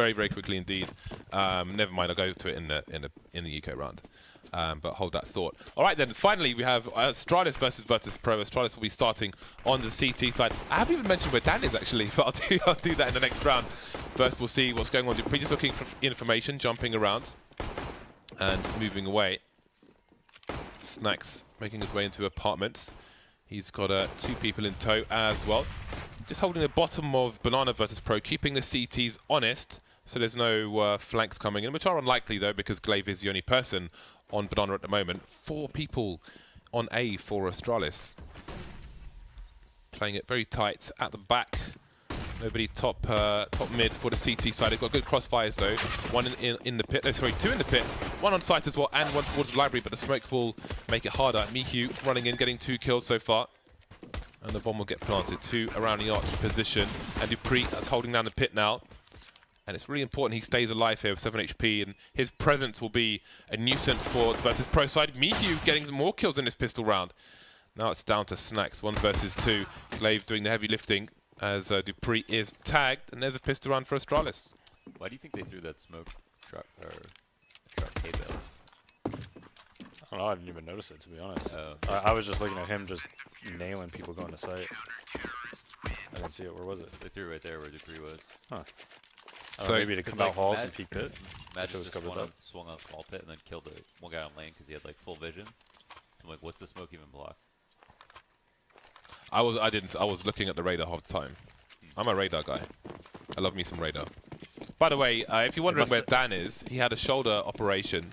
very, very quickly indeed. Never mind, I'll go to it in the eco round. But hold that thought. All right, then. Finally, we have Astralis versus Virtus Pro. Astralis will be starting on the CT side. I haven't even mentioned where Dan is actually, but I'll do that in the next round. First, we'll see what's going on. We're just looking for information, jumping around and moving away. Snacks making his way into apartments. He's got 2 people in tow as well. Just holding the bottom of Banana versus Pro, keeping the CTs honest, so there's no flanks coming in, which are unlikely though, because Glaive is the only person on Banana at the moment. 4 people on A for Astralis. Playing it very tight at the back. Nobody top mid for the CT side. They've got good crossfires though. 1 in the pit. No, sorry, 2 in the pit. 1 on site as well, and 1 towards the library, but the smoke will make it harder. Mihu running in, getting 2 kills so far. And the bomb will get planted. 2 around the arch position. And Dupree that's holding down the pit now. And it's really important he stays alive here with 7 HP, and his presence will be a nuisance for the Virtus Pro side. Mihu getting some more kills in this pistol round. Now it's down to Snacks, 1 versus 2. Glaive doing the heavy lifting as Dupree is tagged, and there's a pistol round for Astralis. Why do you think they threw that smoke truck or truck K-Bells? I don't know, I didn't even notice it, to be honest. I was just looking at him just nailing people going to site. I didn't see it. Where was it? They threw it right there where Dupree was. Huh. So maybe to come out halls and peek pit. Imagine was just covered up. swung on a small pit and then killed the 1 guy on lane because he had like full vision. So I'm like, what's the smoke even block? I was looking at the radar half the time. I'm a radar guy. I love me some radar. By the way, if you're wondering where Dan is, he had a shoulder operation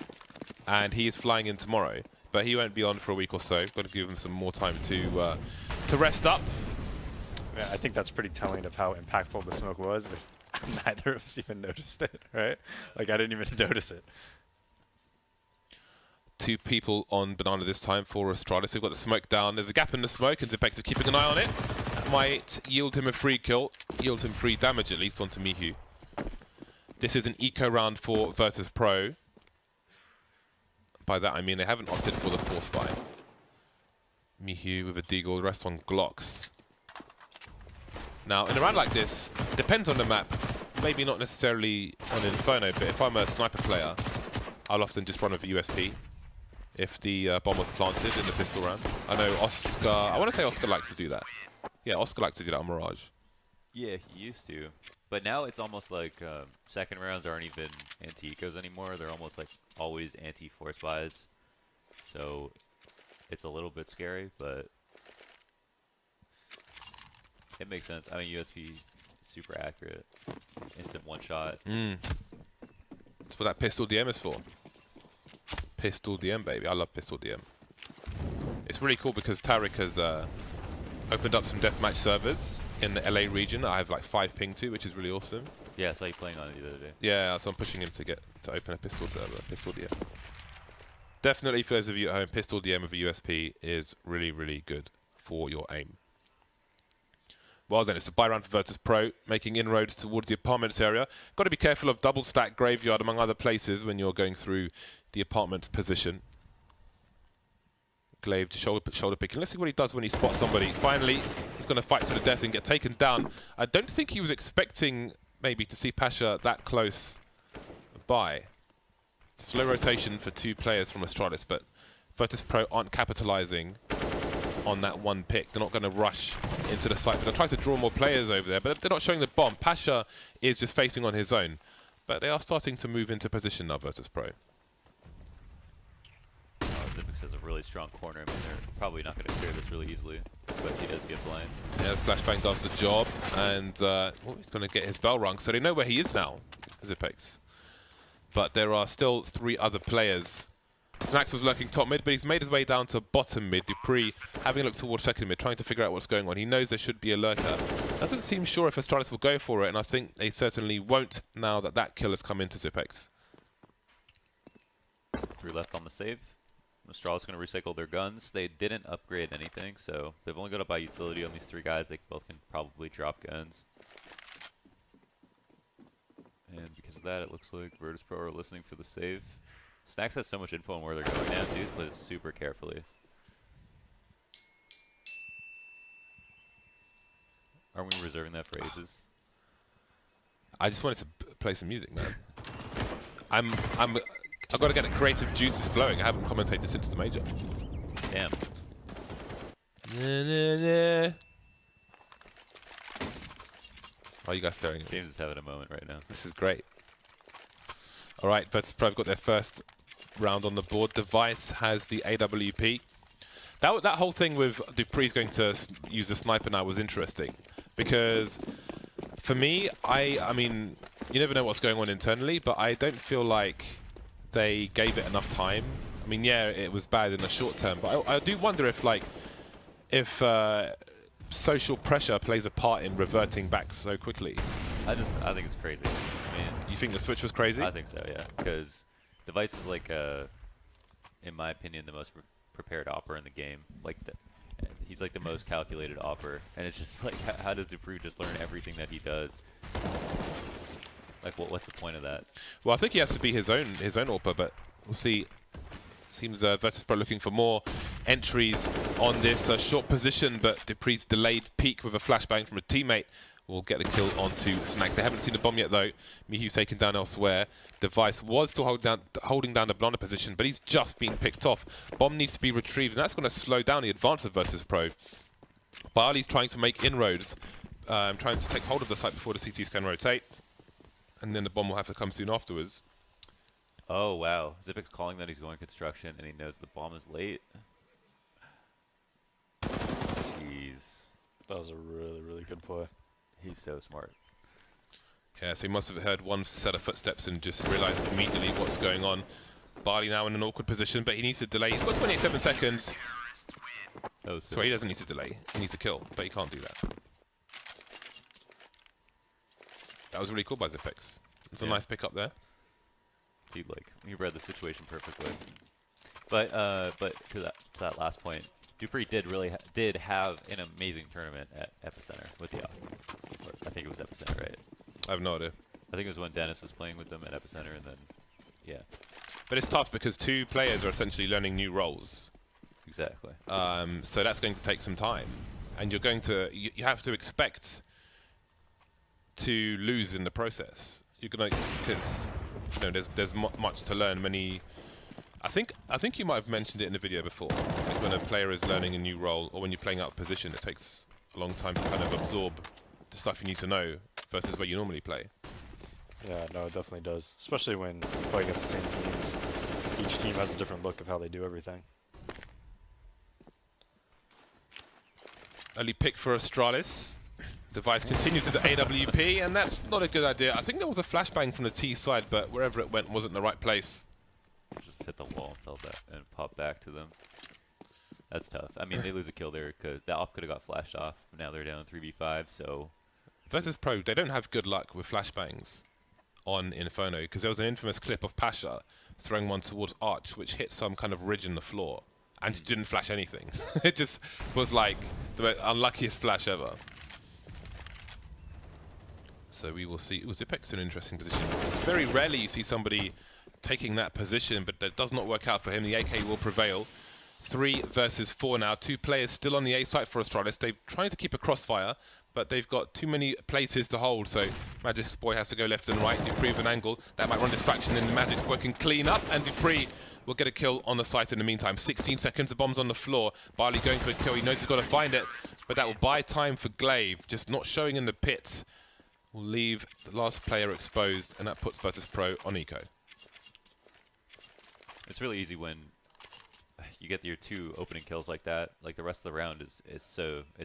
and he is flying in tomorrow, but he won't be on for a week or so. Got to give him some more time to rest up. Yeah, I think that's pretty telling of how impactful the smoke was. If neither of us even noticed it, right? Like, I didn't even notice it. 2 people on Banana this time for Astralis. We've got the smoke down. There's a gap in the smoke, and Zipex is keeping an eye on it. Might yield him a free kill, yield him free damage at least onto Mihu. This is an eco round for Virtus Pro. By that I mean they haven't opted for the force buy. Mihu with a deagle, the rest on Glocks. Now, in a round like this, depends on the map. Maybe not necessarily on Inferno, but if I'm a sniper player, I'll often just run with a USP if the bomb was planted in the pistol round. I know Oscar, I want to say Oscar likes to do that. Yeah, Oscar likes to do that on Mirage. Yeah, he used to. But now it's almost like second rounds aren't even anti-ecos anymore. They're almost like always anti-force buys. So it's a little bit scary, but it makes sense. I mean, USP is super accurate. Instant one-shot. That's what that pistol DM is for. Pistol DM, baby. I love pistol DM. It's really cool because Tariq has opened up some deathmatch servers in the LA region. I have like 5 ping to, which is really awesome. Yeah, I saw you playing on it the other day. Yeah, so I'm pushing him to open a pistol server, pistol DM. Definitely, for those of you at home, pistol DM with a USP is really, really good for your aim. Well then, it's a buy round for Virtus Pro, making inroads towards the apartments area. Got to be careful of double stack graveyard among other places when you're going through the apartment position. Glaive to shoulder picking. Let's see what he does when he spots somebody. Finally, he's going to fight to the death and get taken down. I don't think he was expecting maybe to see Pasha that close by. Slow rotation for 2 players from Astralis, but Virtus Pro aren't capitalizing on that 1 pick. They're not going to rush into the site, but they'll try to draw more players over there, but they're not showing the bomb. Pasha is just facing on his own, but they are starting to move into position now, Virtus Pro. Zipix has a really strong corner. I mean, they're probably not going to clear this really easily, but he does get blind. Yeah, the flashbang does the job, and he's going to get his bell rung, so they know where he is now, Zipex. But there are still 3 other players. Snacks was lurking top mid, but he's made his way down to bottom mid. Dupree having a look towards second mid, trying to figure out what's going on. He knows there should be a lurker. Doesn't seem sure if Astralis will go for it, and I think they certainly won't now that that kill has come into Zipex. 3 left on the save. Astralis going to recycle their guns. They didn't upgrade anything, so they've only got to buy utility on these 3 guys. They both can probably drop guns. And because of that, it looks like Virtus Pro are listening for the save. Snacks has so much info on where they're going now, dude. Play this super carefully. Are we reserving that for aces? I just wanted to play some music, man. I've got to get the creative juices flowing. I haven't commentated since the major. Damn. Why are you guys staring at me? James is having a moment right now. This is great. All right, Virtus.pro have got their first round on the board. Device has the AWP. That whole thing with Dupree's going to use a sniper now was interesting, because for me, I mean, you never know what's going on internally, but I don't feel like they gave it enough time. I mean, yeah, it was bad in the short term, but I do wonder if social pressure plays a part in reverting back so quickly. I think it's crazy. I mean, You think the switch was crazy? I think so, yeah. Because Device is like, in my opinion, the most prepared opper in the game. Like, he's like the most calculated opper, and it's just like, how does Dupree just learn everything that he does? Like, what's the point of that? Well, I think he has to be his own AWP, but we'll see. Seems Virtus.pro looking for more entries on this short position, but Dupree's delayed peek with a flashbang from a teammate will get the kill onto Snags. They haven't seen the bomb yet, though. Mihu taken down elsewhere. Device was still holding down the Blonder position, but he's just been picked off. Bomb needs to be retrieved, and that's going to slow down the advance of Virtus.pro. Barley's trying to make inroads, trying to take hold of the site before the CTs can rotate, and then the bomb will have to come soon afterwards. Oh, wow. Zipic's calling that he's going construction, and he knows the bomb is late. Jeez. That was a really, really good play. He's so smart. Yeah, so he must have heard one set of footsteps and just realized immediately what's going on. Barley now in an awkward position, but he needs to delay. He's got 27 seconds. Oh, So he doesn't need to delay. He needs to kill, but he can't do that. That was really cool by Zipex. It's a nice pick up there. He read the situation perfectly. But to that last point, Dupree did have an amazing tournament at Epicenter with the I think it was Epicenter, right? I have no idea. I think it was when Dennis was playing with them at Epicenter, and then yeah. But it's tough because two players are essentially learning new roles. Exactly. So that's going to take some time, and you're going to you have to expect to lose in the process. You're gonna, because you know there's much to learn. I think you might have mentioned it in the video before. Like when a player is learning a new role, or when you're playing out of position, it takes a long time to kind of absorb the stuff you need to know versus where you normally play. Yeah, no, it definitely does. Especially when you play against the same teams. Each team has a different look of how they do everything. Early pick for Astralis. Device continues to the AWP, and that's not a good idea. I think there was a flashbang from the T side, but wherever it went wasn't the right place. Just hit the wall and fell back and popped back to them. That's tough. I mean, they lose a kill there because the op could have got flashed off. Now they're down 3v5, so... Virtus.pro, they don't have good luck with flashbangs on Inferno, because there was an infamous clip of Pasha throwing one towards Arch, which hit some kind of ridge in the floor, and just didn't flash anything. It just was like the unluckiest flash ever. So we will see. Zipek's in an interesting position. Very rarely you see somebody taking that position, but that does not work out for him. The AK will prevail. 3 versus 4 now. 2 players still on the A site for Astralis. They're trying to keep a crossfire, but they've got too many places to hold, so Magic's boy has to go left and right. Dupree with an angle. That might run distraction, and Magic's working clean up, and Dupree will get a kill on the site in the meantime. 16 seconds, the bomb's on the floor. Barley going for a kill. He knows he's got to find it, but that will buy time for Glaive, just not showing in the pits. Will leave the last player exposed, and that puts Virtus.pro on eco. It's really easy when you get your 2 opening kills like that. Like the rest of the round is it's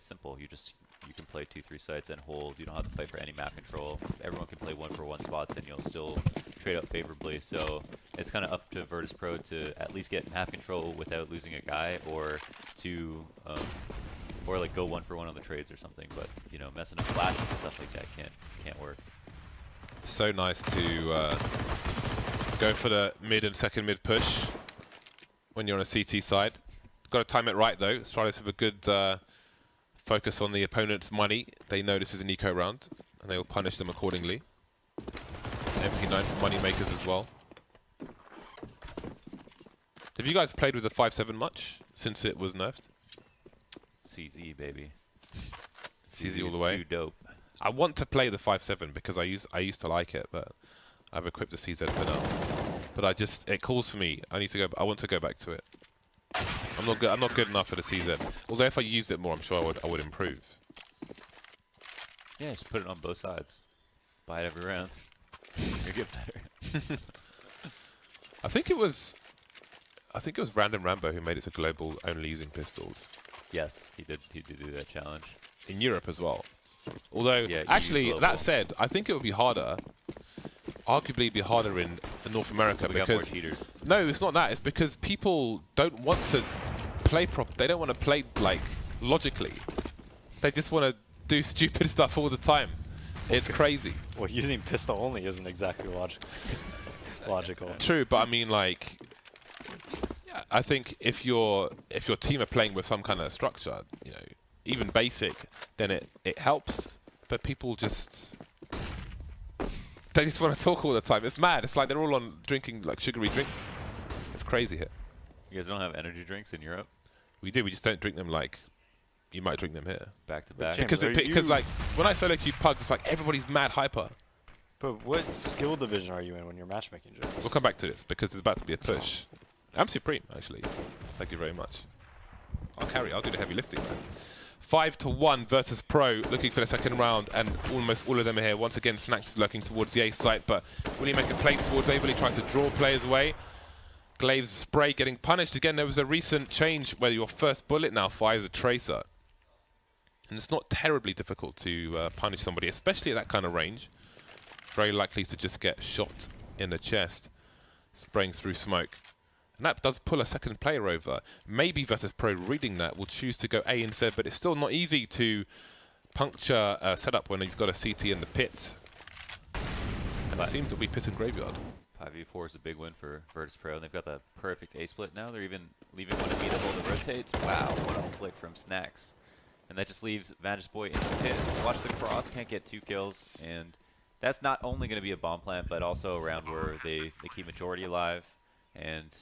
simple. You can play 2-3 sites and hold. You don't have to fight for any map control. Everyone can play 1-for-1 spots, and you'll still trade up favorably. So it's kind of up to Virtus.pro to at least get map control without losing a guy, or to or like go 1-for-1 on the trades or something. But you know, messing up flashes and stuff like that can't work. So nice to go for the mid and second mid push when you're on a CT side. Got to time it right though. Astralis with a good focus on the opponent's money. They know this is an eco round, and they will punish them accordingly. MP9 some money makers as well. Have you guys played with the 5.7 much since it was nerfed? CZ baby. CZ all the way. Too dope. I want to play the 5-7 because I used to like it, but I've equipped the CZ for now. But it calls for me. I want to go back to it. I'm not good enough for the CZ. Although if I used it more, I'm sure I would improve. Yeah, just put it on both sides. Buy it every round. You get better. I think it was Random Rambo who made it to global only using pistols. Yes, he did do that challenge. In Europe as well. Although, yeah, actually, that said, I think it would be harder. Arguably, it'd be harder in North America we got more cheaters. No, it's not that. It's because people don't want to play They don't want to play like logically. They just want to do stupid stuff all the time. It's crazy. Well, using pistol only isn't exactly logical. True, but I mean, like, I think if your team are playing with some kind of structure, you know, even basic, then it helps. But people they just want to talk all the time. It's mad. It's like they're all on drinking like sugary drinks. It's crazy here. You guys don't have energy drinks in Europe? We do. We just don't drink them like you might drink them here. Back to back. Because like when I solo queue pugs, it's like everybody's mad hyper. But what skill division are you in when you're matchmaking, James? We'll come back to this because there's about to be a push. I'm Supreme, actually. Thank you very much. I'll carry. I'll do the heavy lifting, man. 5-1 versus Pro, looking for the second round, and almost all of them are here. Once again, Snacks is lurking towards the A site, but will he make a play towards Averly, trying to draw players away? Glave's spray getting punished. Again, there was a recent change where your first bullet now fires a tracer. And it's not terribly difficult to punish somebody, especially at that kind of range. Very likely to just get shot in the chest, spraying through smoke. And that does pull a second player over. Maybe Versus Pro reading that will choose to go A instead, but it's still not easy to puncture a setup when you've got a CT in the pits. And it seems to be Pit and Graveyard. 5v4 is a big win for Virtus Pro. They've got that perfect A split now. They're even leaving one unbeatable that rotates. Wow, what a flick from Snacks. And that just leaves Vantage Boy in the pit. Watch the cross, can't get 2 kills. And that's not only going to be a bomb plant, but also a round where they keep majority alive. And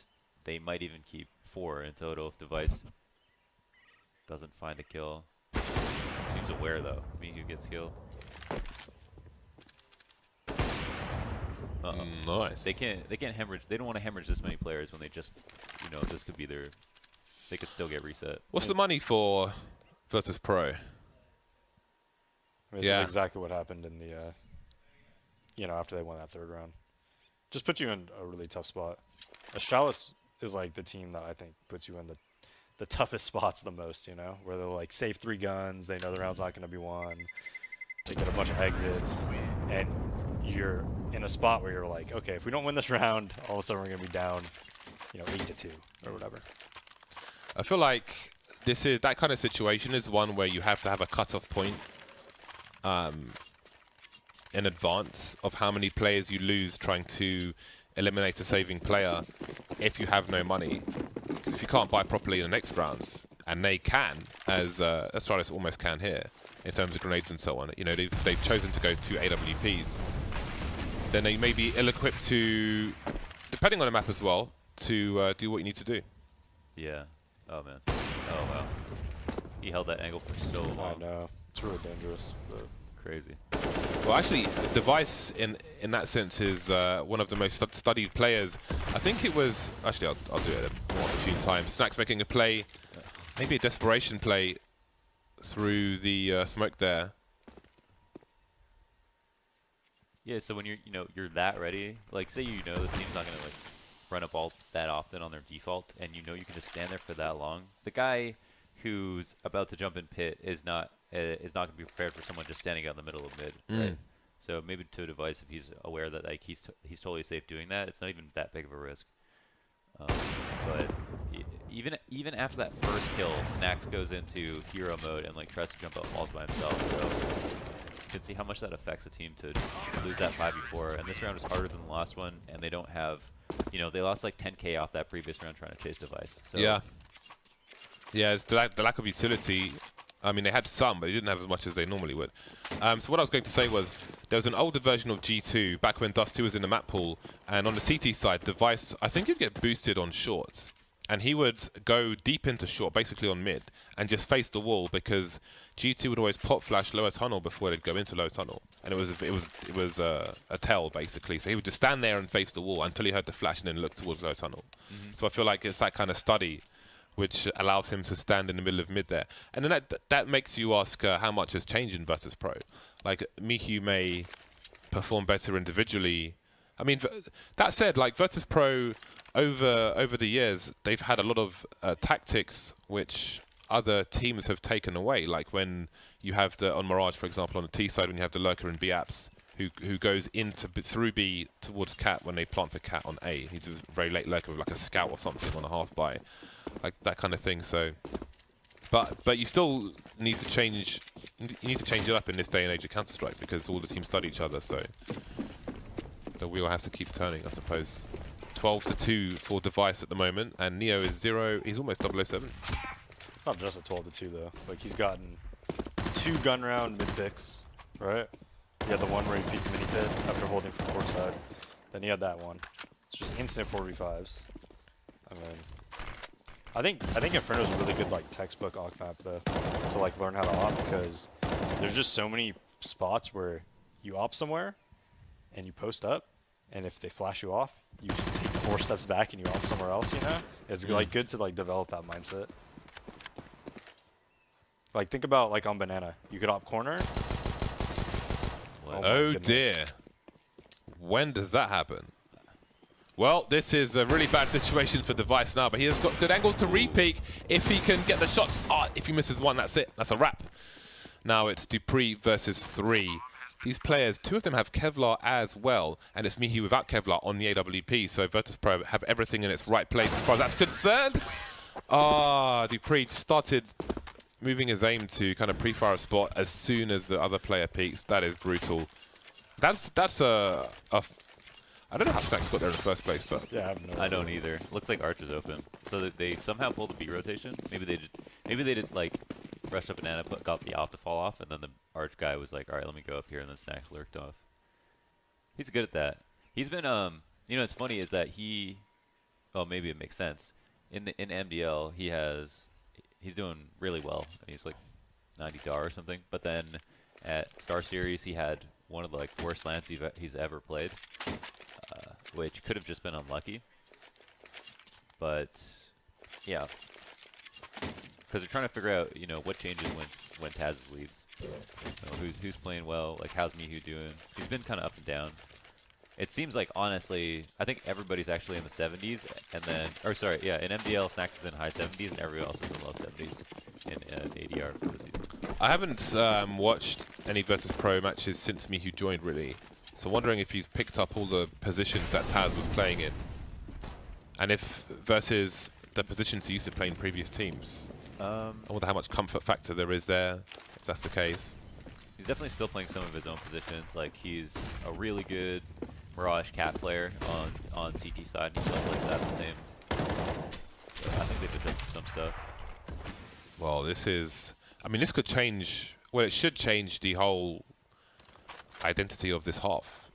they might even keep 4 in total if Device doesn't find a kill. Seems aware though. Me who gets killed. Nice. They can't hemorrhage. They don't want to hemorrhage this many players when they just, you know, this could be their. They could still get reset. What's the money for Virtus Pro? I mean, this is exactly what happened in the, you know, after they won that 3rd round. Just put you in a really tough spot. Astralis is like the team that I think puts you in the toughest spots the most, you know, where they're like save 3 guns, they know the round's not going to be won, they get a bunch of exits, and you're in a spot where you're like, okay, if we don't win this round, all of a sudden we're going to be down, you know, 8-2 or whatever. I feel like that kind of situation is one where you have to have a cutoff point in advance of how many players you lose trying to eliminate a saving player if you have no money. Because if you can't buy properly in the next rounds, and they can, as Astralis almost can here, in terms of grenades and so on, you know, they've chosen to go to AWPs, then they may be ill-equipped to, depending on the map as well, to do what you need to do. Yeah. Oh, man. Oh, wow. He held that angle for so long. I know. It's really dangerous. It's crazy. Well, actually, Device in that sense is one of the most studied players. I think it was actually I'll do it at a more opportune time. Snacks making a play, maybe a desperation play through the smoke there. Yeah. So when you're that ready, like say the team's not gonna like run up all that often on their default, and you can just stand there for that long. The guy who's about to jump in pit is not going to be prepared for someone just standing out in the middle of mid, right? So maybe to a Device, if he's aware that like he's totally safe doing that, it's not even that big of a risk. But even after that first kill, Snacks goes into hero mode and like tries to jump up walls by himself. So you can see how much that affects a team to lose that 5v4. And this round is harder than the last one, and they don't have, they lost like 10k off that previous round trying to chase Device. So yeah, it's the lack of utility. I mean, they had some, but they didn't have as much as they normally would. So what I was going to say was, there was an older version of G2, back when Dust 2 was in the map pool, and on the CT side, Device, I think you'd get boosted on shorts. and he would go deep into short, basically on mid, and just face the wall because G2 would always pop flash lower tunnel before they'd go into lower tunnel, and it was a tell basically. So he would just stand there and face the wall until he heard the flash and then look towards lower tunnel. So I feel like it's that kind of study which allows him to stand in the middle of mid there, and then that makes you ask how much has changed in Virtus Pro. Like miHyu may perform better individually. I mean, that said, like Virtus Pro over the years, they've had a lot of tactics which other teams have taken away. Like when you have on Mirage, for example, on the T side, when you have the lurker in B apps, who goes through B towards Cat when they plant for Cat on A. He's a very late lurker with like a scout or something on a half buy, like that kind of thing. So, but you still need to change. You need to change it up in this day and age of Counter-Strike because all the teams study each other. So the wheel has to keep turning, I suppose. 12-2 for Device at the moment, and Neo is 0. He's almost 007. It's not just a 12-2 though. Like he's gotten 2 gun round mid picks, right? He had the one where he peeked mini pit after holding from court side. Then he had that one. It's just instant 4v5s. I mean, I think Inferno is a really good like textbook AUK map though to like learn how to op because there's just so many spots where you op somewhere and you post up, and if they flash you off, you just take 4 steps back and you op somewhere else. You know, it's like good to like develop that mindset. Like think about like on banana, you could op corner. Oh dear. When does that happen? Well, this is a really bad situation for Device now, but he has got good angles to re-peek if he can get the shots. If he misses one, that's it. That's a wrap. Now it's dupreeh versus 3. These players, 2 of them have Kevlar as well, and it's miHyu without Kevlar on the AWP, so Virtus Pro have everything in its right place as far as that's concerned. dupreeh started moving his aim to kind of pre-fire a spot as soon as the other player peeks. That is brutal. That's I don't know how Snacks got there in the first place, but yeah, I don't either. Looks like Arch is open, so that they somehow pulled the B rotation. Maybe they did like rush up banana, but got the off to fall off, and then the Arch guy was like, all right, let me go up here, and then Snacks lurked off. He's good at that. He's been you know, what's funny is that well, maybe it makes sense. In MDL, he's doing really well. He's like 90 DAR or something. But then at Star Series, he had one of the like worst lands he's ever played, which could have just been unlucky. But yeah, because they're trying to figure out, you know, what changes when Taz leaves. You know, who's playing well? Like how's miHyu doing? He's been kind of up and down. It seems like, honestly, I think everybody's actually in the 70s, and then, or sorry, yeah, in MDL, Snacks is in high 70s, and everyone else is in low 70s in ADR for the season. I haven't watched any Virtus Pro matches since miHyu joined, really. So wondering if he's picked up all the positions that Taz was playing in, and if versus the positions he used to play in previous teams. I wonder how much comfort factor there is there, if that's the case. He's definitely still playing some of his own positions. Like he's a really good Mirage Cat player on CT side. He still plays that the same. So I think they've adjusted some stuff. Well, I mean, this could change. Well, it should change the whole identity of this half.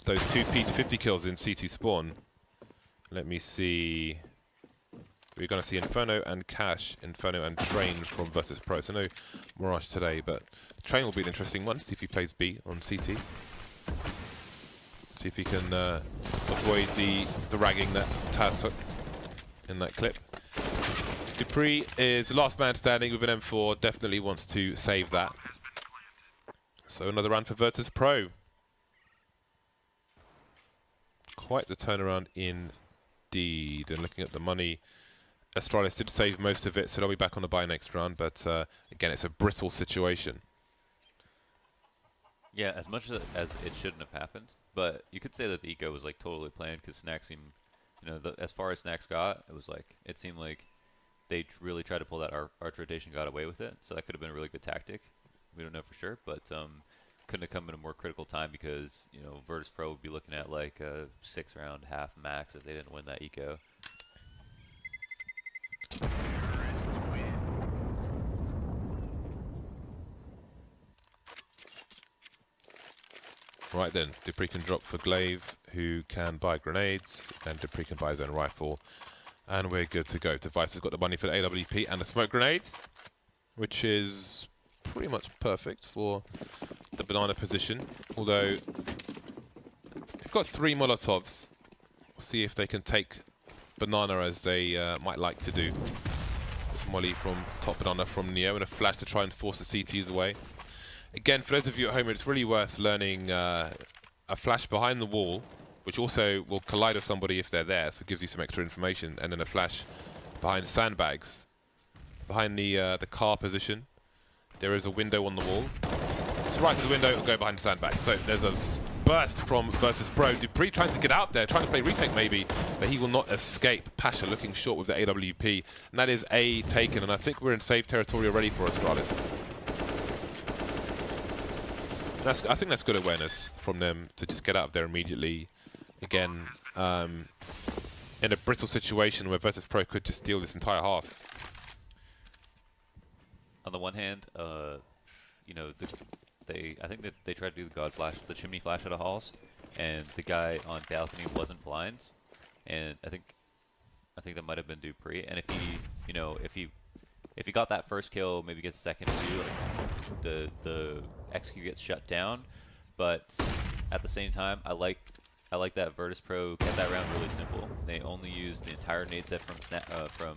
Those 2 P250 kills in CT spawn. Let me see. We're going to see Inferno and Cash, Inferno and Train from Virtus Pro. So no Mirage today, but Train will be an interesting one. See if he plays B on CT. See if he can avoid the ragging that Taz took in that clip. dupreeh is the last man standing with an M4. Definitely wants to save that. So another round for Virtus Pro. Quite the turnaround indeed. And looking at the money, Astralis did save most of it, so they'll be back on the buy next round. But again, it's a brittle situation. Yeah, as much as it shouldn't have happened, but you could say that the eco was like totally planned because Snacks seemed, you know, as far as Snacks got, it seemed like they really tried to pull that arch rotation, got away with it. So that could have been a really good tactic. We don't know for sure, but couldn't have come at a more critical time because, you know, Virtus Pro would be looking at like a 6-round half max if they didn't win that eco. Right then, dupreeh can drop for Glaive, who can buy grenades, and dupreeh can buy his own rifle. And we're good to go. Device has got the money for the AWP and the smoke grenades, which is pretty much perfect for the banana position. Although, they've got 3 Molotovs. We'll see if they can take banana as they might like to do. There's Molly from top banana from Neo and a flash to try and force the CTs away. Again, for those of you at home, it's really worth learning a flash behind the wall, which also will collide with somebody if they're there, so it gives you some extra information, and then a flash behind sandbags. Behind the car position, there is a window on the wall. It's right to the window, it'll go behind the sandbag. So there's a burst from Virtus Pro. dupreeh trying to get out there, trying to play retake maybe, but he will not escape. Pasha looking short with the AWP, and that is A taken, and I think we're in safe territory already for Astralis. I think that's good awareness from them to just get out of there immediately. Again, in a brittle situation where Virtus Pro could just steal this entire half. On the one hand, you know, I think that they tried to do the god flash, the chimney flash out of halls, and the guy on balcony wasn't blind, and I think that might have been dupreeh. And if he, you know, if he got that first kill, maybe gets second too, like the execute gets shut down. But at the same time, I like that Virtus Pro kept that round really simple. They only used the entire nade set from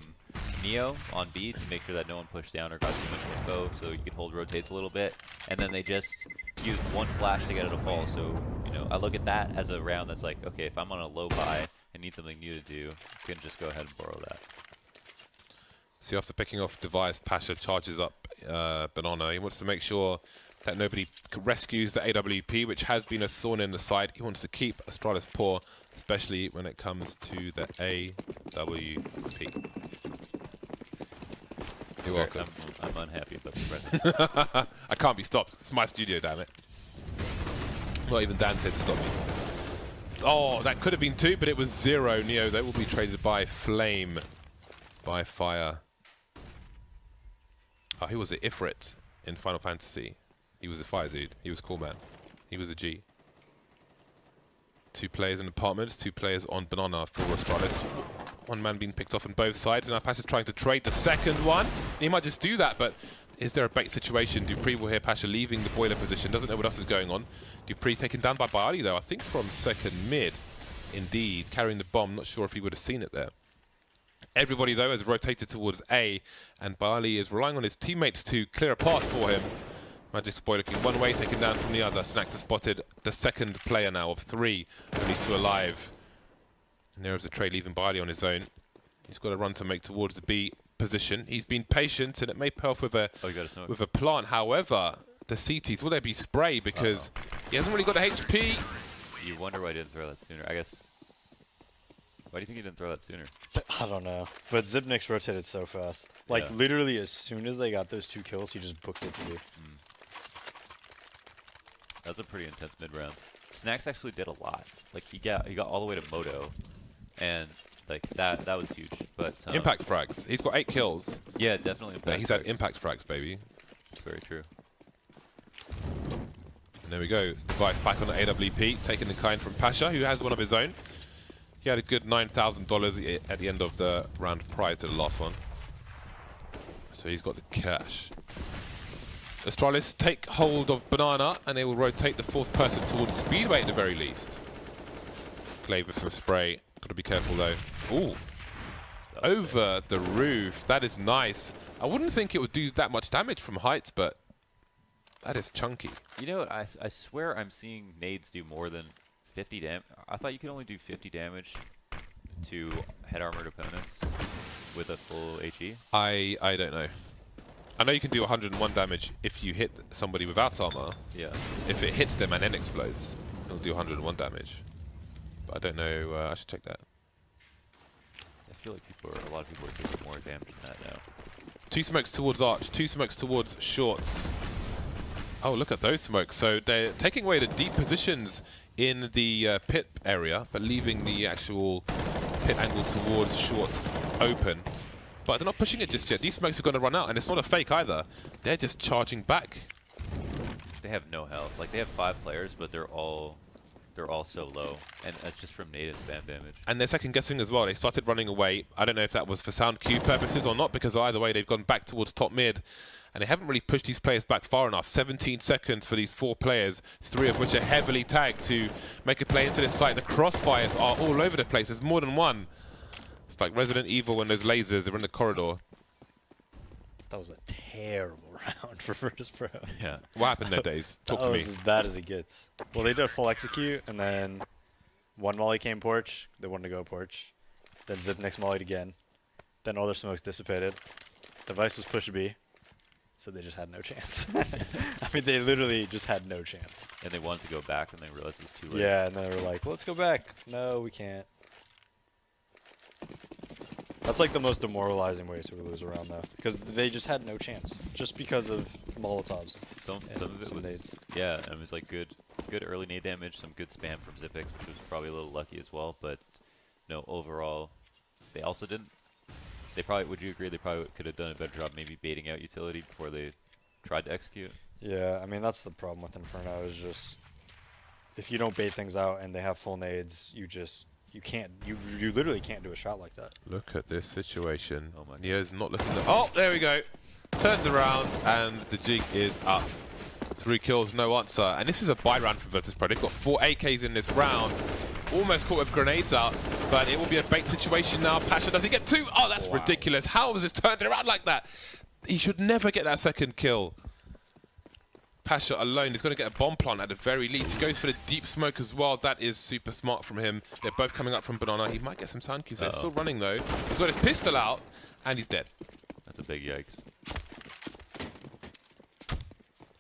Neo on B to make sure that no one pushed down or got too much info, so you could hold rotates a little bit. And then they just used one flash to get it to fall. So, you know, I look at that as a round that's like, okay, if I'm on a low buy and need something new to do, you can just go ahead and borrow that. So after picking off device, Pasha charges up banana. He wants to make sure that nobody rescues the AWP, which has been a thorn in the side. He wants to keep Astralis poor, especially when it comes to the AWP. You're welcome. I'm unhappy about the red. I can't be stopped. It's my studio, damn it. Not even Dan said to stop me. Oh, that could have been 2, but it was 0. Neo, that will be traded by Flame. By Fire. Oh, who was it? Ifrit in Final Fantasy. He was a fire dude. He was cool, man. He was a G. 2 players in apartments, 2 players on banana for Astralis. 1 man being picked off on both sides, and now Pasha's trying to trade the second one. He might just do that, but is there a bait situation? dupreeh will hear Pasha leaving the boiler position, doesn't know what else is going on. dupreeh taken down by Baali though, I think from second mid. Indeed, carrying the bomb, not sure if he would have seen it there. Everybody though has rotated towards A, and Baali is relying on his teammates to clear a path for him. Magic Boy looking one way, taken down from the other. Snacks has spotted the second player now of 3, only 2 alive. And there is a trade leaving Baali on his own. He's got a run to make towards the B position. He's been patient, and it may pay off with a plant. However, the CTs, will there be spray? Because he hasn't really got a HP. You wonder why he didn't throw that sooner. I guess. Why do you think he didn't throw that sooner? I don't know. But Zipnix rotated so fast. Like, literally as soon as they got those 2 kills, he just booked it to you. That's a pretty intense mid-round. Snacks actually did a lot. Like, he got all the way to Moto. And, like, that was huge. But Impact frags. He's got 8 kills. Yeah, definitely impact he's had impact frags, baby. That's very true. And there we go. Device back on the AWP, taking the kind from Pasha, who has one of his own. He had a good $9,000 at the end of the round prior to the last one. So he's got the cash. Astralis take hold of banana, and they will rotate the 4th person towards Speedway at the very least. Glaive with some spray. Got to be careful though. Ooh. Over the roof. That is nice. I wouldn't think it would do that much damage from heights, but that is chunky. You know what? I swear I'm seeing nades do more than 50 damage. I thought you could only do 50 damage to head armored opponents with a full HE. I don't know. I know you can do 101 damage if you hit somebody without armor. Yeah. If it hits them and then explodes, it'll do 101 damage. But I don't know. I should check that. I feel like a lot of people are taking more damage than that now. 2 smokes towards Arch, 2 smokes towards Shorts. Oh, look at those smokes. So they're taking away the deep positions in the pit area, but leaving the actual pit angle towards Shorts open. But they're not pushing it just yet. These smokes are going to run out, and it's not a fake either. They're just charging back. They have no health. Like, they have 5 players, but they're all they're all so low, and that's just from nade and spam damage. And they're second guessing as well. They started running away. I don't know if that was for sound cue purposes or not, because either way they've gone back towards top mid. And they haven't really pushed these players back far enough. 17 seconds for these 4 players, 3 of which are heavily tagged to make a play into this site. The crossfires are all over the place. There's more than one. It's like Resident Evil when those lasers are in the corridor. That was a terrible round for Virtus Pro. Yeah. What happened there, Days? Talk to me. That was as bad as it gets. Well, they did a full execute, and then one molly came porch. They wanted to go porch. Then Zip next mollied again. Then all their smokes dissipated. Device was push B. So they just had no chance. I mean, they literally just had no chance. And they wanted to go back, and they realized it was too late. Yeah, and then they were like, let's go back. No, we can't. That's like the most demoralizing way to lose a round, though. Because they just had no chance. Just because of Molotovs. Some of it was nades. Yeah, and it was like good early nade damage, some good spam from Zipix, which was probably a little lucky as well. But no, overall, they also didn't. They probably, would you agree, they probably could have done a better job maybe baiting out utility before they tried to execute? Yeah, I mean, that's the problem with Inferno is just if you don't bait things out and they have full nades, you literally can't do a shot like that. Look at this situation. Oh my Neo's not looking at... Oh, there we go. Turns around and the jig is up. 3 kills, no answer. And this is a buy round from Virtus Pro. They've got 4 AKs in this round. Almost caught with grenades out, but it will be a bait situation now. Pasha, does he get 2? Oh, that's ridiculous. How was this turned around like that? He should never get that second kill. Pasha alone is going to get a bomb plant at the very least. He goes for the deep smoke as well. That is super smart from him. They're both coming up from Banana. He might get some sound cues. They're still running though. He's got his pistol out and he's dead. That's a big yikes.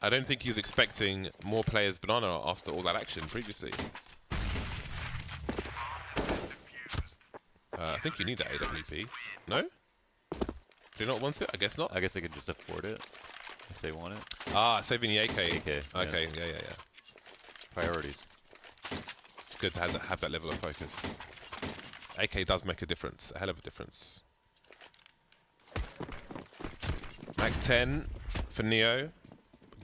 I don't think he was expecting more players Banana after all that action previously. I think you need that AWP. No? Do you not want it? I guess not. I guess they could just afford it if they want it. Ah, saving the AK. AK. Okay, yeah. Priorities. It's good to have that level of focus. AK does make a difference, a hell of a difference. Mac 10 for Neo,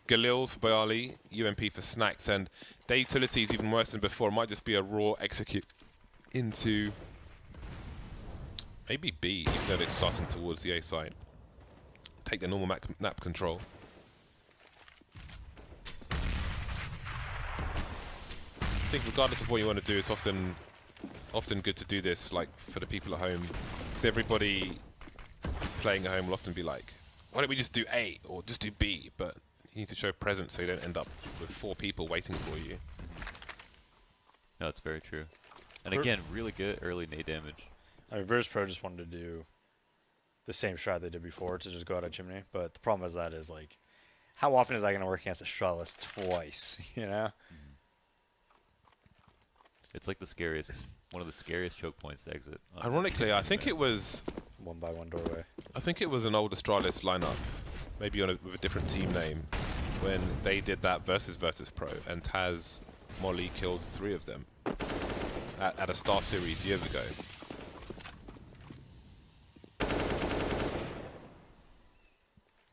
Galil for Bayali, UMP for Snacks, and their utility is even worse than before. It might just be a raw execute into maybe B, even though they're starting towards the A side. Take the normal map control. I think regardless of what you want to do, it's often good to do this, like for the people at home, because everybody playing at home will often be like, why don't we just do A or just do B? But you need to show presence so you don't end up with 4 people waiting for you. No, it's very true. And again, really good early nade damage. I mean, Virtus Pro just wanted to do the same strat they did before to just go out of chimney. But the problem is that is like, how often is that going to work against Astralis? Twice, you know? It's like one of the scariest choke points to exit. Ironically, I think it was 1x1 doorway. I think it was an old Astralis lineup, maybe with a different team name, when they did that versus Virtus Pro, and Taz Molly killed 3 of them at a Star Series years ago.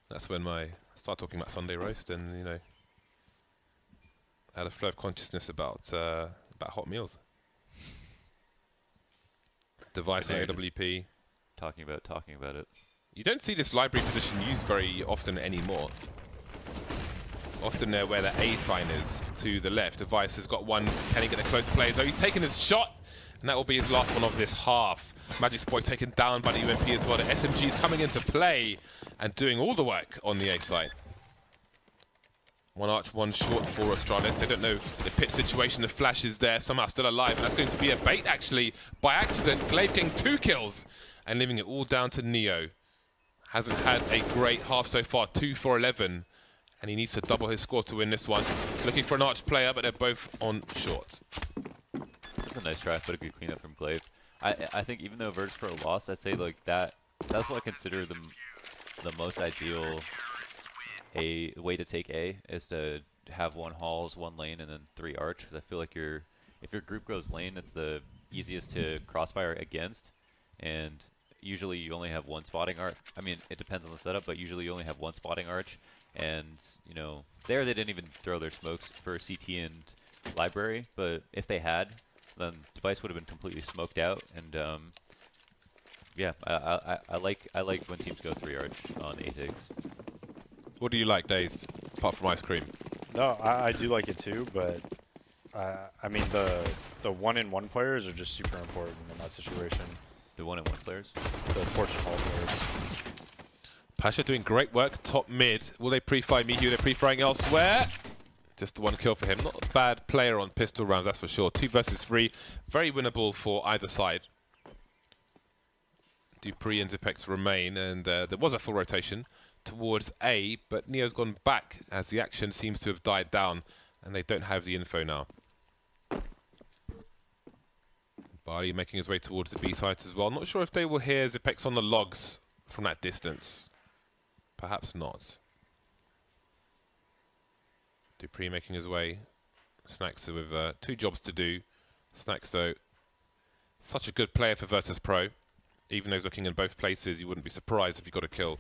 That's when I started talking about Sunday roast, and you know, I had a flow of consciousness about hot meals. Device on AWP. Talking about it. You don't see this library position used very often anymore. Often they're where the A sign is to the left. Device has got one. Can he get a close play? Though he's taken his shot, and that will be his last one of this half. Magic Boy taken down by the UMP as well. The SMG is coming into play and doing all the work on the A side. 1 arch, 1 short for Astralis. They don't know the pit situation. The flash is there, somehow still alive. And that's going to be a bait, actually, by accident. Glaive getting 2 kills and leaving it all down to Neo. Hasn't had a great half so far, 2 for 11. And he needs to double his score to win this one. Looking for an arch player, but they're both on short. That's a nice try, but a good cleanup from Glaive. I think even though Virtus Pro lost, I'd say like that's what I consider the most ideal way to take A, is to have 1 halls, 1 lane, and then 3 arch. Because I feel like if your group goes lane, it's the easiest to crossfire against, and usually you only have 1 spotting arch. I mean, it depends on the setup, but usually you only have 1 spotting arch. And you know, there they didn't even throw their smokes for CT and library, but if they had, then Device would have been completely smoked out. And yeah, I like when teams go 3 arch on ATIGs. What do you like, Dazed, apart from ice cream? No, I do like it too, but I mean the 1-in-1 players are just super important in that situation. The 1-in-1 players? The Fortune Hall players. Pasha doing great work top mid. Will they pre-fire me here? They're pre-firing elsewhere. Just the 1 kill for him. Not a bad player on pistol rounds, that's for sure. 2 versus 3. Very winnable for either side. Dupree and Zipex remain, and there was a full rotation towards A, but Neo's gone back as the action seems to have died down, and they don't have the info now. Barley making his way towards the B site as well. Not sure if they will hear Zipex on the logs from that distance. Perhaps not. Dupree making his way. Snacks with 2 jobs to do. Snacks, though, such a good player for Virtus Pro. Even though he's looking in both places, you wouldn't be surprised if he got a kill.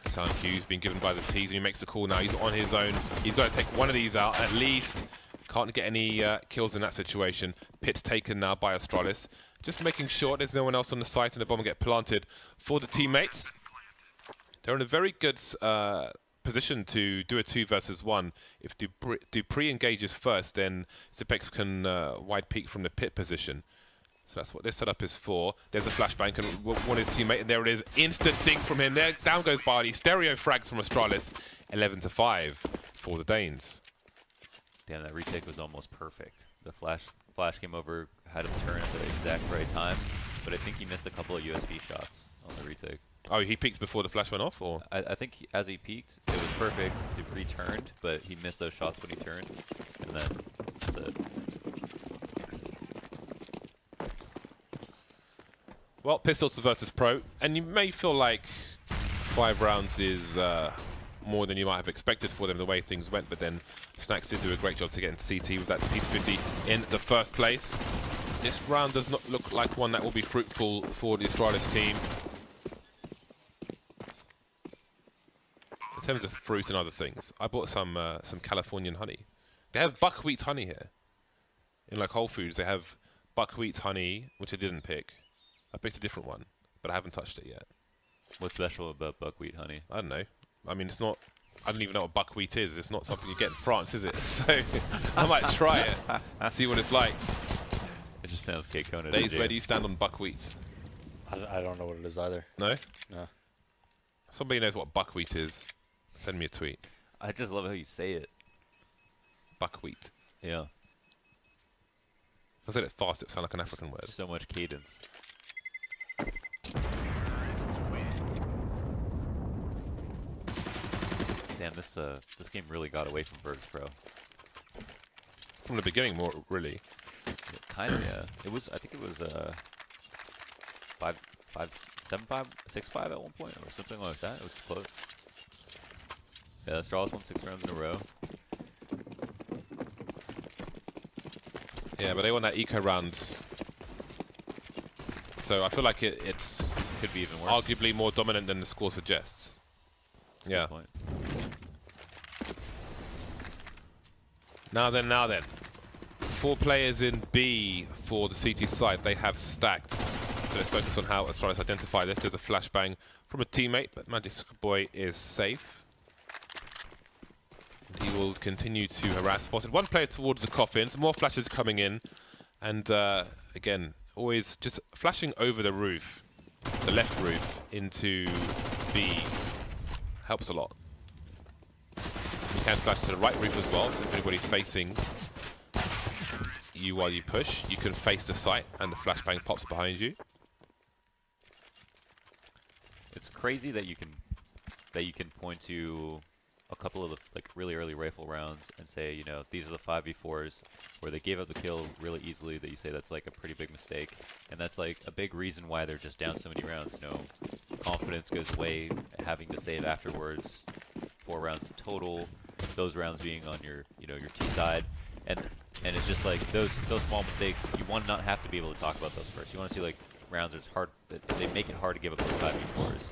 Sound cue's been given by the T's, and he makes the call now. He's on his own. He's got to take one of these out at least. Can't get any kills in that situation. Pit's taken now by Astralis. Just making sure there's no one else on the site and the bomb will get planted for the teammates. They're in a very good position to do a 2 versus 1. If Dupree engages first, then Zipex can wide peek from the pit position. So that's what this setup is for. There's a flashbang and one his teammate, and there it is. Instant dink from him. There, down goes Bardi. Stereo frags from Astralis. 11-5 for the Danes. Damn, that retake was almost perfect. The flash came over, had him turn at the exact right time, but I think he missed a couple of USB shots on the retake. Oh, he peeked before the flash went off, or? I think as he peeked, it was perfect. Dupree turned, but he missed those shots when he turned, and then that's it. Well, Pistols versus Pro, and you may feel like 5 rounds is more than you might have expected for them the way things went, but then Snacks did do a great job to get into CT with that P50 in the first place. This round does not look like one that will be fruitful for the Astralis team. In terms of fruit and other things, I bought some Californian honey. They have buckwheat honey here. In like Whole Foods, they have buckwheat honey, which I didn't pick. I picked a different one, but I haven't touched it yet. What's special about buckwheat honey? I don't know. I mean, it's not... I don't even know what buckwheat is. It's not something you get in France, is it? So I might try it and see what it's like. It just sounds cake cone. Days, where do you stand on buckwheat? I don't know what it is either. No? No. If somebody knows what buckwheat is, send me a tweet. I just love how you say it. Buckwheat. Yeah. If I said it fast, it would sound like an African word. So much cadence. Damn, this game really got away from Virtus Pro. From the beginning, more really. Kind of, yeah. It was. I think it was 7-5, 6-5 at one point, or something like that. It was close. Yeah, Astralis won 6 rounds in a row. Yeah, but they won that eco round. So I feel like it's Could be even worse. arguably more dominant than the score suggests. That's a Yeah. good point. Now then. 4 players in B for the CT side. They have stacked. So let's focus on how Astralis identify this. There's a flashbang from a teammate, but Magic Boy is safe. And he will continue to harass. Spotted 1 player towards the coffin. Some more flashes coming in. And again, always just flashing over the roof, the left roof, into B helps a lot. You can flash to the right roof as well, so if anybody's facing you while you push, you can face the site and the flashbang pops behind you. It's crazy that you can point to a couple of the really early rifle rounds and say, you know, these are the 5v4s where they gave up the kill really easily, that you say that's like a pretty big mistake, and that's like a big reason why they're just down so many rounds. You know, confidence goes away, having to save afterwards. 4 rounds in total, those rounds being on your, you know, your T side, and it's just like those small mistakes. You want to not have to be able to talk about those first. You want to see like rounds that's hard, that they make it hard to give up those 5v4s.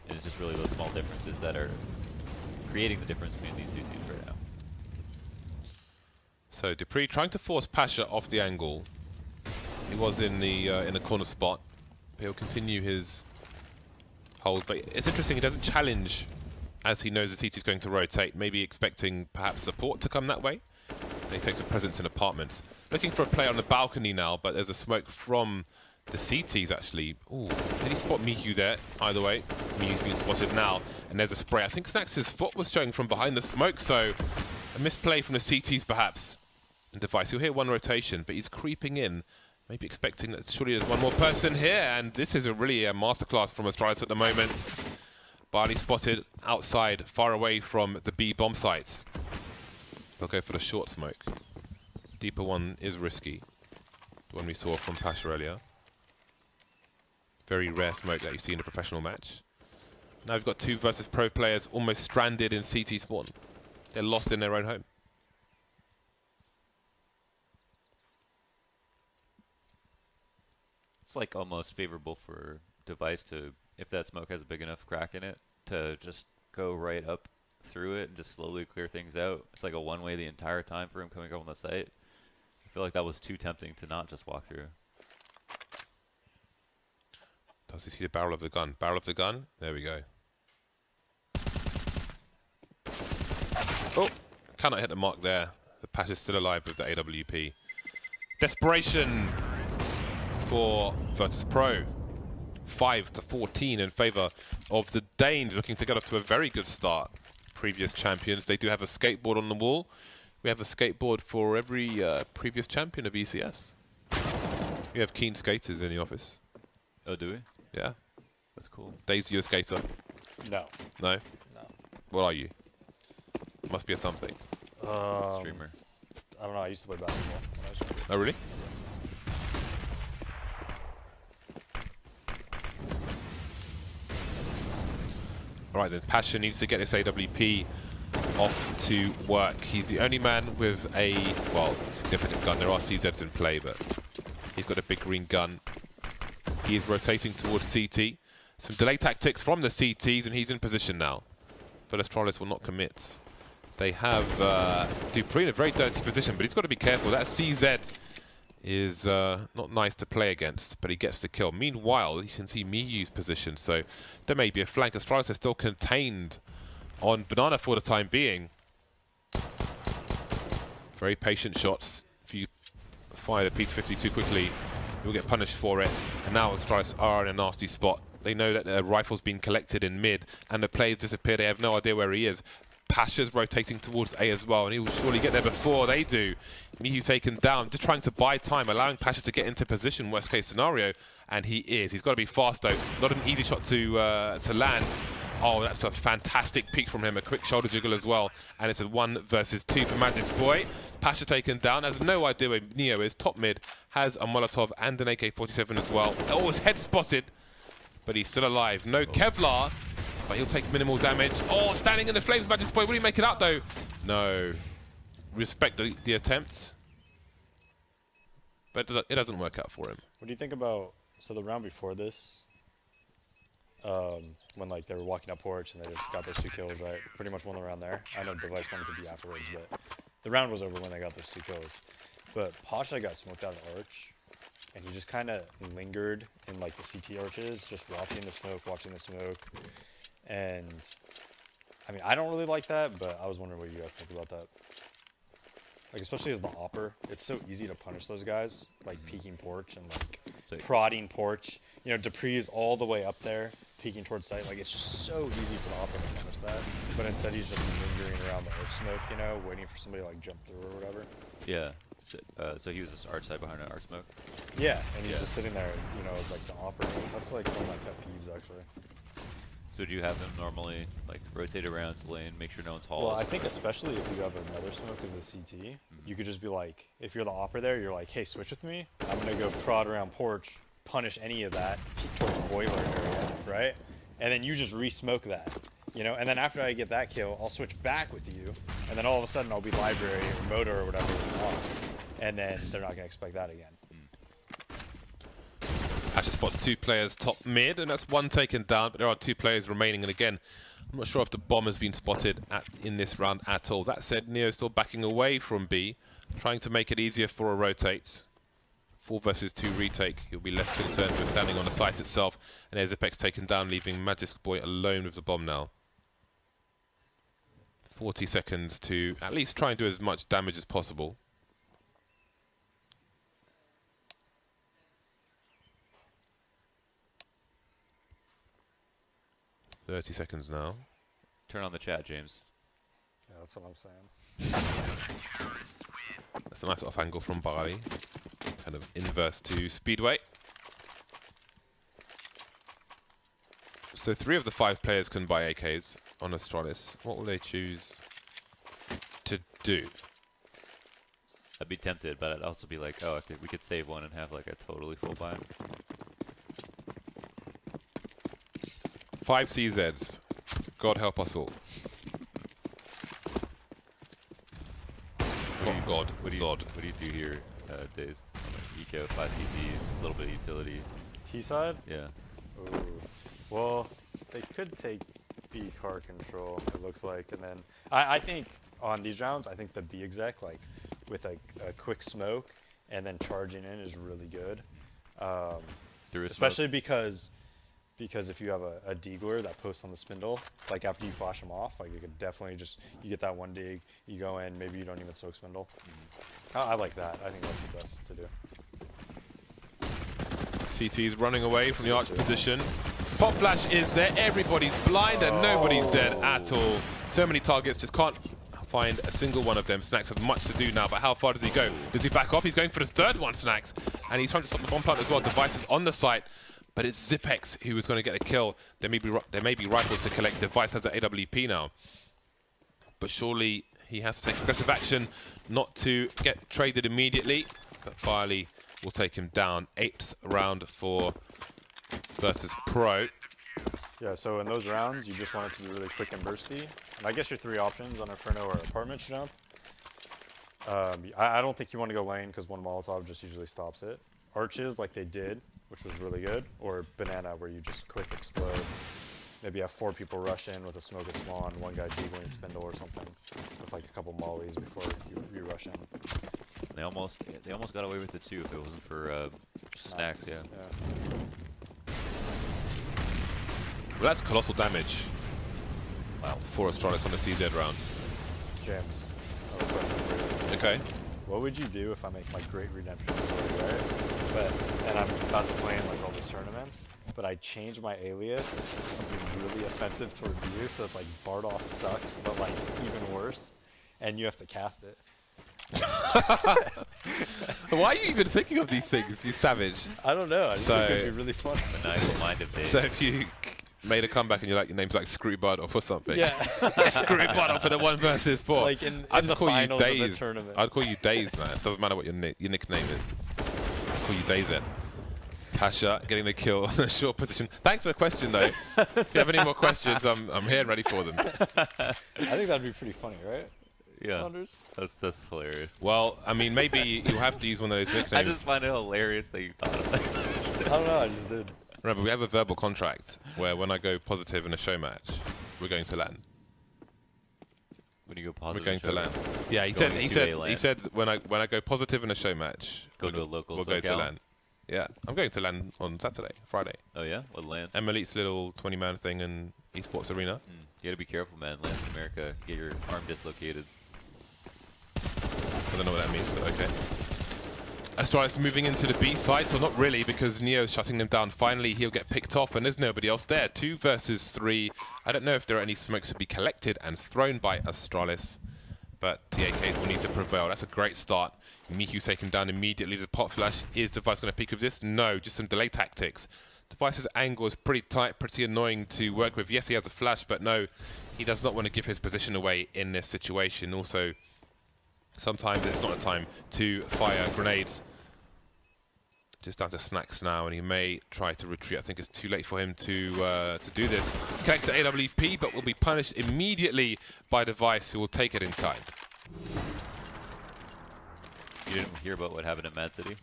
And it's just really those small differences that are creating the difference between these two teams right now. So Dupree trying to force Pasha off the angle. He was in the corner spot. He'll continue his hold, but it's interesting he doesn't challenge as he knows the CT is going to rotate, maybe expecting perhaps support to come that way. And he takes a presence in apartments. Looking for a player on the balcony now, but there's a smoke from the CTs actually. Ooh, did he spot Mihu there? Either way, Mihu's been spotted now, and there's a spray. I think Snax' foot was showing from behind the smoke, so a misplay from the CTs perhaps. And Device, he'll hear one rotation, but he's creeping in. Maybe expecting that surely there's one more person here, and this is really a masterclass from Astralis at the moment. Barney spotted outside, far away from the B bomb sites. They'll go for the short smoke. Deeper one is risky. The one we saw from Pasha earlier. Very rare smoke that you see in a professional match. Now we've got 2 versus pro players almost stranded in CT spawn. They're lost in their own home. It's like almost favorable for Device to, if that smoke has a big enough crack in it, to just go right up through it and just slowly clear things out. It's like a one-way the entire time for him coming up on the site. I feel like that was too tempting to not just walk through. Does he see the barrel of the gun? Barrel of the gun? There we go. Oh, cannot hit the mark there. The Pasha is still alive with the AWP. Desperation for Virtus Pro. 5-14 in favour of the Danes, looking to get off to a very good start. Previous champions, they do have a skateboard on the wall. We have a skateboard for every previous champion of ECS. We have keen skaters in the office. Oh, do we? Yeah. That's cool. Daisy, you a skater? No. No? No. What are you? Must be a something. Streamer. I don't know. I used to play basketball when I was younger. Oh, really? Alright then, Pasha needs to get this AWP off to work. He's the only man with a, well, significant gun. There are CZs in play, but he's got a big green gun. He is rotating towards CT. Some delay tactics from the CTs, and he's in position now. But Astralis will not commit. They have Dupree in a very dirty position, but he's got to be careful. That CZ is not nice to play against, but he gets the kill. Meanwhile, you can see Miyu's position, so there may be a flank. Astralis is still contained on Banana for the time being. Very patient shots. If you fire the P250 too quickly, you'll get punished for it. And now Astralis are in a nasty spot. They know that their rifle's been collected in mid, and the players disappear. They have no idea where he is. Pasha's rotating towards A as well, and he will surely get there before they do. Miyu taken down, just trying to buy time, allowing Pasha to get into position, worst case scenario, and he is. He's got to be fast though. Not an easy shot to land. Oh, that's a fantastic peek from him, a quick shoulder jiggle as well, and it's a 1 versus 2 for Magic's boy. Pasha taken down, has no idea where Neo is. Top mid, has a Molotov and an AK-47 as well. Oh, his head spotted, but he's still alive. No Kevlar, but he'll take minimal damage. Oh, standing in the flames, Magic's boy. Will he make it out though? No. Respect the attempt, but it doesn't work out for him. What do you think about, so the round before this, when like they were walking up porch and they just got those 2 kills, right? Pretty much won the round there. I know Device wanted to be afterwards, but the round was over when they got those 2 kills. But Pasha got smoked out of arch, and he just kind of lingered in like the CT arches, just watching the smoke. And I mean, I don't really like that, but I was wondering what you guys think about that. Like, especially as the opper, it's so easy to punish those guys, like peeking porch and like prodding porch. You know, Dupree is all the way up there, peeking towards site. Like, it's just so easy for the opper to punish that. But instead, he's just lingering around the arch smoke, you know, waiting for somebody to like jump through or whatever. Yeah. So he was just arch side behind an arch smoke? Yeah, and he's just sitting there, you know, as like the opper. That's like one of my pet peeves, actually. So do you have him normally like rotate around his lane, make sure no one's halls? Well, I think especially if you have another smoke as a CT, you could just be like, if you're the opper there, you're like, hey, switch with me. I'm gonna go prod around porch, punish any of that, peek towards boiler area, right? And then you just re-smoke that, you know? And then after I get that kill, I'll switch back with you, and then all of a sudden I'll be library or motor or whatever off, and then they're not gonna expect that again. Pasha spots 2 players top mid, and that's 1 taken down, but there are 2 players remaining. And again, I'm not sure if the bomb has been spotted in this round at all. That said, Neo still backing away from B, trying to make it easier for a rotate. 4 versus 2 retake. He'll be less concerned with standing on the site itself. And there's Apex taken down, leaving Magisk Boy alone with the bomb now. 40 seconds to at least try and do as much damage as possible. $30 seconds now. Turn on the chat, James. Yeah, that's what I'm saying. That's a nice off angle from Bali. Kind of inverse to Speedway. So 3 of the 5 players can buy AKs on Astralis. What will they choose to do? I'd be tempted, but I'd also be like, oh, we could save one and have like a totally full buy. 5 CZs. God help us all. Oh God, Zod. What do you do here, Dazed? Eco, 5 TPs, a little bit of utility. T-side? Yeah. Ooh. Well, they could take B car control, it looks like, and then I think on these rounds, I think the B exec, like with a quick smoke and then charging in is really good. Especially because if you have a degler that posts on the spindle, like after you flash them off, like you could definitely just, you get that one dig, you go in, maybe you don't even soak spindle. I like that. I think that's the best to do. CT's running away from the arch position. Pop flash is there. Everybody's blind and nobody's dead at all. So many targets, just can't find a single one of them. Snacks has much to do now, but how far does he go? Does he back off? He's going for the 3rd one, Snacks. And he's trying to stop the bomb plant as well. Device is on the site, but it's Zipex who is going to get a kill. There may be rifles to collect. Device has an AWP now. But surely he has to take aggressive action not to get traded immediately. But Farley will take him down. 8th round for versus Pro. Yeah, so in those rounds, you just want it to be really quick and bursty. And I guess your 3 options on Inferno or Apartment jump. I don't think you want to go lane because one Molotov just usually stops it. Arches, like they did, which was really good. Or Banana, where you just quick explode. Maybe have 4 people rush in with a smoke at spawn, 1 guy deagling spindle or something, with like a couple mollies before you rush in. They almost got away with it too if it wasn't for snacks. Yeah. Well, that's colossal damage. Wow, for Astralis on the CZ round. James, I have a question for you. Okay. What would you do if I make my great redemption story, right? And I'm about to play in like all these tournaments, but I change my alias to something really offensive towards you, so it's like Bardoff sucks, but like even worse, and you have to cast it. Why are you even thinking of these things, you savage? I don't know. I just think it'd be really fun. Maniacal-minded base. So if you made a comeback and you're like, your name's like Screw Bardoff or something. Yeah. Screw Bardoff for the 1 versus 4. Like in I'd the just call you finals of the Dazed. tournament. I'd call you Dazed, man. It doesn't matter what your nickname is. I'd call you Dazed then. Pasha getting the kill in a short position. Thanks for the question, though. If you have any more questions, I'm here and ready for them. I think that'd be pretty funny, right? Yeah, Wonders? that's hilarious. Well, I mean, maybe you'll have to use one of those nicknames. I just find it hilarious that you thought of that. I don't know. I just did. Remember, we have a verbal contract where when I go positive in a show match, we're going to LAN. When you go positive, We're going to LAN. Yeah, he said when I go positive in a show match, Go to a local we'll go to SoCal? LAN. Yeah, I'm going to LAN on Friday. Oh yeah, what land? Emily's little 20-man thing in esports arena. You gotta be careful, man. Land in America, get your arm dislocated. I don't know what that means, but okay. Astralis moving into the B site, or not really, because Neo's shutting them down. Finally, he'll get picked off, and there's nobody else there. 2 versus 3. I don't know if there are any smokes to be collected and thrown by Astralis, but the AKs will need to prevail. That's a great start. Mihu taken down immediately. The pot flash. Is Device going to peek with this? No, just some delay tactics. Device's angle is pretty tight, pretty annoying to work with. Yes, he has a flash, but no, he does not want to give his position away in this situation. Also, sometimes it's not a time to fire grenades. Just down to Snacks now, and he may try to retreat. I think it's too late for him to do this. Connects to AWP, but will be punished immediately by Device, who will take it in kind. You didn't hear about what happened at Mad City?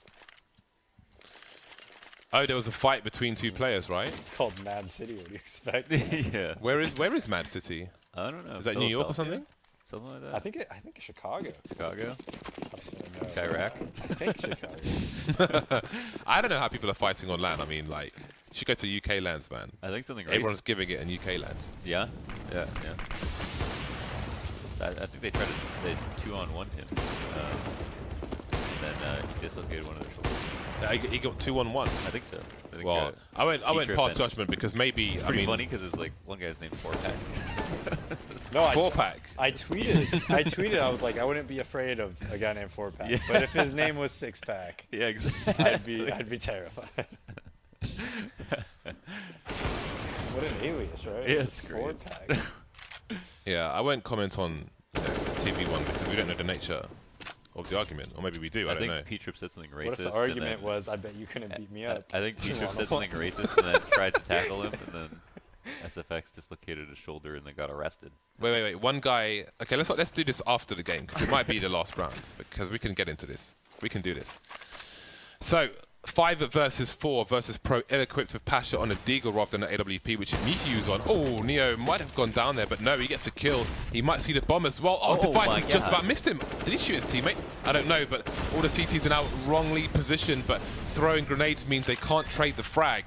Oh, there was a fight between two players, right? It's called Mad City. What do you expect? Yeah. Where is Mad City? I don't know. Is that New York or Philadelphia? something? Something like that. I think Chicago. Chicago. I don't know. Iraq. I think Chicago. I don't know how people are fighting on land. I mean, like, you should go to UK lands, man. I think something. Everyone's giving it in UK lands. Yeah. Yeah. I think they tried to 2-on-1 him. And then he dislocated one of their shoulders. He got 2-on-1. I think so. I think, Well, I went T-Trip past and- judgment because maybe It's I pretty mean funny because it's like one guy's named 4-Pack. No, 4-pack. I tweeted. I was like, I wouldn't be afraid of a guy named 4-Pack. Yeah. But if his name was 6-Pack, Yeah, exactly. I'd be terrified. What an alias, right? Yeah, it's great. 4-Pack. Yeah, I won't comment on the TV one because we don't know the nature of the argument, or maybe we do. I don't know. think P-Trip said something racist. What if the and argument then- was, I bet you couldn't beat me up? I think P-Trip said 2-on-1. something racist and then tried to tackle him, and then SFX dislocated his shoulder and then got arrested. Wait. One guy. Okay, let's do this after the game because it might be the last round because we can get into this. We can do this. So 5 versus 4 versus Pro ill-equipped with Pasha on a Deagle rather than an AWP, which you need to use on. Oh, Neo might have gone down there, but no, he gets a kill. He might see the bomb as well. Oh, Oh Device my has just God. about missed him. Did he shoot his teammate? I don't know, but all the CTs are now wrongly positioned, but throwing grenades means they can't trade the frag.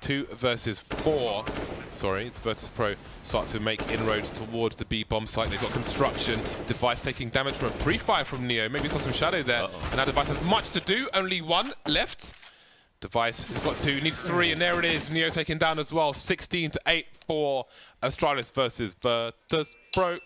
2 versus 4. Sorry, it's versus Pro. Start to make inroads towards the B bomb site. They've got construction. Device taking damage from a pre-fire from Neo. Maybe saw some shadow there. And now Device has much to do. Only 1 left. Device has got 2, needs 3, and there it is. Neo taken down as well. 16-8 for Astralis versus Virtus Pro.